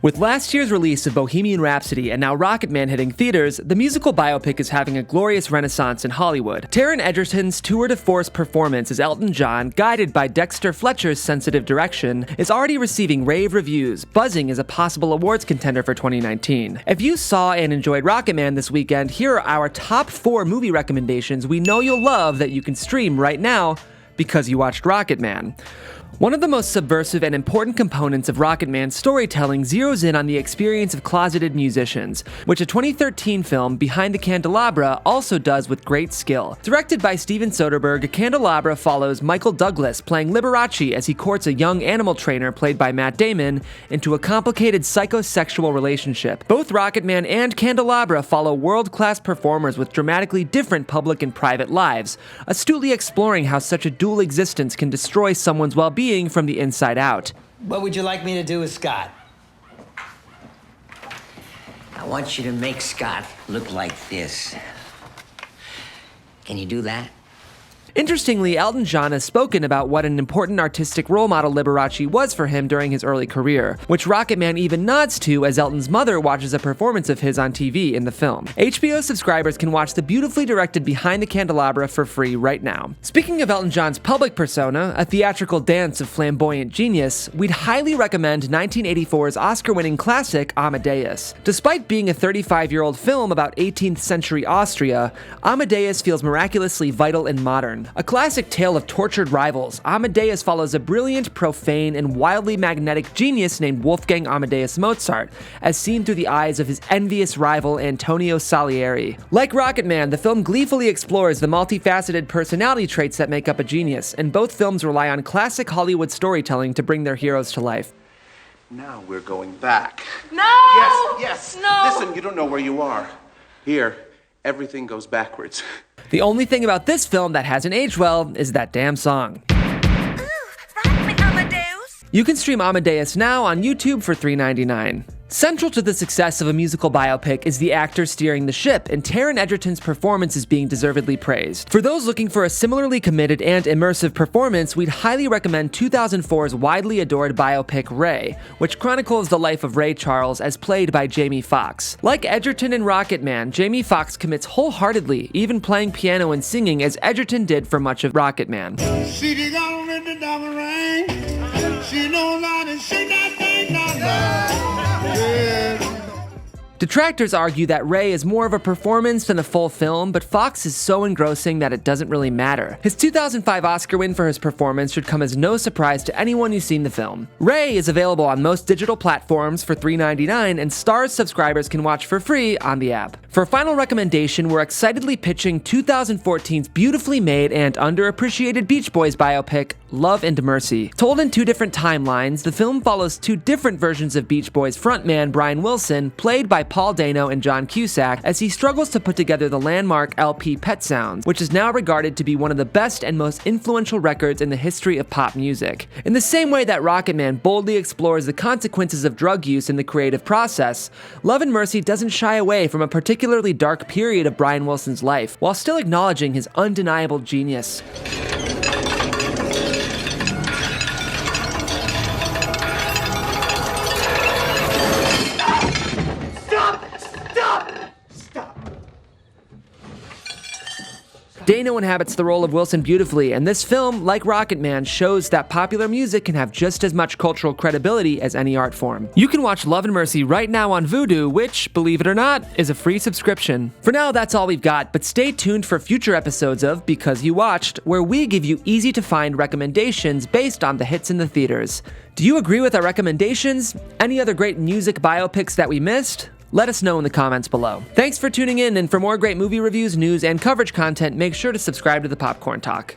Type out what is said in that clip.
With last year's release of Bohemian Rhapsody and now Rocketman hitting theaters, the musical biopic is having a glorious renaissance in Hollywood. Taron Egerton's tour de force performance as Elton John, guided by Dexter Fletcher's sensitive direction, is already receiving rave reviews, buzzing as a possible awards contender for 2019. If you saw and enjoyed Rocketman this weekend, here are our top 4 movie recommendations we know you'll love that you can stream right now because you watched Rocketman. One of the most subversive and important components of Rocketman's storytelling zeroes in on the experience of closeted musicians, which a 2013 film, Behind the Candelabra, also does with great skill. Directed by Steven Soderbergh, Candelabra follows Michael Douglas playing Liberace as he courts a young animal trainer played by Matt Damon into a complicated psychosexual relationship. Both Rocketman and Candelabra follow world-class performers with dramatically different public and private lives, astutely exploring how such a dual existence can destroy someone's well-being from the inside out. What would you like me to do with Scott? I want you to make Scott look like this. Can you do that? Interestingly, Elton John has spoken about what an important artistic role model Liberace was for him during his early career, which Rocketman even nods to as Elton's mother watches a performance of his on TV in the film. HBO subscribers can watch the beautifully directed Behind the Candelabra for free right now. Speaking of Elton John's public persona, a theatrical dance of flamboyant genius, we'd highly recommend 1984's Oscar-winning classic Amadeus. Despite being a 35-year-old film about 18th century Austria, Amadeus feels miraculously vital and modern. A classic tale of tortured rivals, Amadeus follows a brilliant, profane, and wildly magnetic genius named Wolfgang Amadeus Mozart, as seen through the eyes of his envious rival Antonio Salieri. Like Rocketman, the film gleefully explores the multifaceted personality traits that make up a genius, and both films rely on classic Hollywood storytelling to bring their heroes to life. Now we're going back. No! Yes. No! Listen, you don't know where you are. Here, everything goes backwards. The only thing about this film that hasn't aged well is that damn song. Ooh, rock me, Amadeus! You can stream Amadeus now on YouTube for $3.99. Central to the success of a musical biopic is the actor steering the ship, and Taron Egerton's performance is being deservedly praised. For those looking for a similarly committed and immersive performance, we'd highly recommend 2004's widely adored biopic Ray, which chronicles the life of Ray Charles as played by Jamie Foxx. Like Egerton and Rocketman, Jamie Foxx commits wholeheartedly, even playing piano and singing as Egerton did for much of Rocketman. She gonna rip the diamond ring. She knows how to shake that thing down. Detractors argue that Ray is more of a performance than a full film, but Fox is so engrossing that it doesn't really matter. His 2005 Oscar win for his performance should come as no surprise to anyone who's seen the film. Ray is available on most digital platforms for $3.99, and Starz subscribers can watch for free on the app. For a final recommendation, we're excitedly pitching 2014's beautifully made and underappreciated Beach Boys biopic, Love and Mercy. Told in 2 different timelines, the film follows 2 different versions of Beach Boys frontman Brian Wilson, played by Paul Dano and John Cusack, as he struggles to put together the landmark LP Pet Sounds, which is now regarded to be one of the best and most influential records in the history of pop music. In the same way that Rocketman boldly explores the consequences of drug use in the creative process, Love and Mercy doesn't shy away from a particularly dark period of Brian Wilson's life, while still acknowledging his undeniable genius. Dano inhabits the role of Wilson beautifully, and this film, like Rocketman, shows that popular music can have just as much cultural credibility as any art form. You can watch Love and Mercy right now on Vudu, which, believe it or not, is a free subscription. For now, that's all we've got, but stay tuned for future episodes of Because You Watched, where we give you easy-to-find recommendations based on the hits in the theaters. Do you agree with our recommendations? Any other great music biopics that we missed? Let us know in the comments below. Thanks for tuning in, and for more great movie reviews, news, and coverage content, make sure to subscribe to the Popcorn Talk.